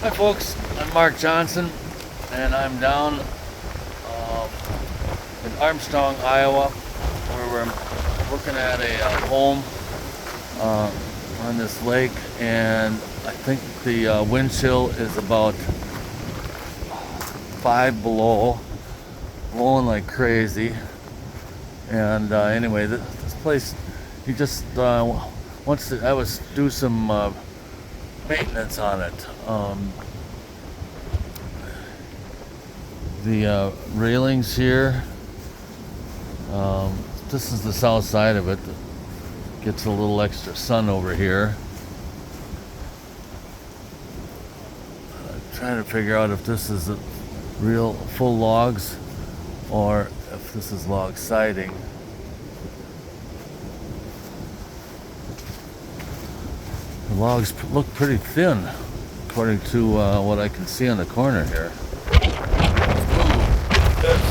Hi folks, I'm Mark Johnson and I'm down in Armstrong, Iowa, where we're looking at a home on this lake, and I think the wind chill is about 5 below, blowing like crazy. And anyway, this place, he just wants to have us do some maintenance on it. The railings here, this is the south side of it. Gets a little extra sun over here. I'm trying to figure out if this is a real full logs or if this is log siding. The logs look pretty thin according to what I can see on the corner here. Ooh, that's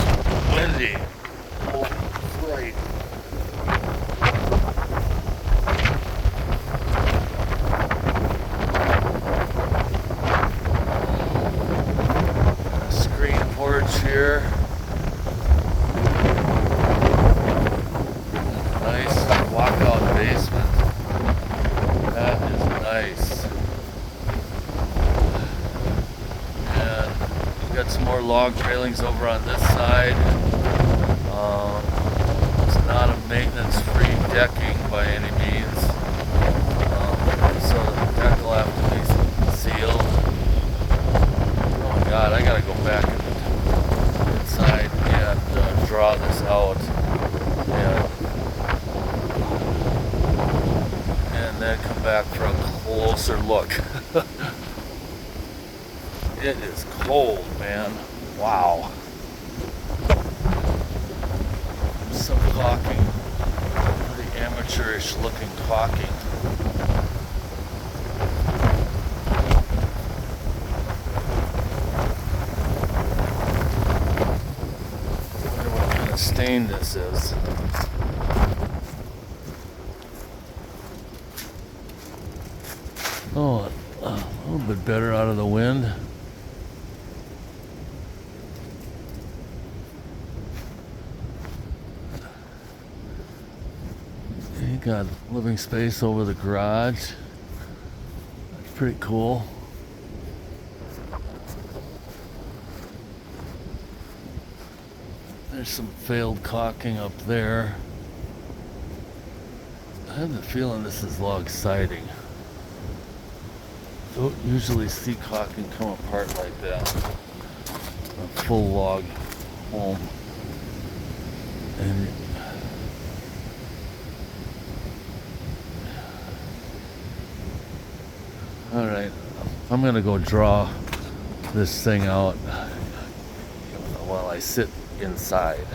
windy. Oh, right. Screen porch here. Nice walkout basement. That is nice. And we've got some more log railings over on this side. It's not a maintenance-free decking by any means. So the deck will have to be sealed. Oh my god, I gotta go back inside and draw this out. And then come back for a closer look. It is cold, man. Wow. Some caulking. Pretty amateurish looking caulking. I wonder what kind of stain this is. Oh, a little bit better out of the wind. You got living space over the garage. That's pretty cool. There's some failed caulking up there. I have the feeling this is log siding. Don't usually see caulking come apart like that. A full log home. And all right, I'm gonna go draw this thing out while I sit inside.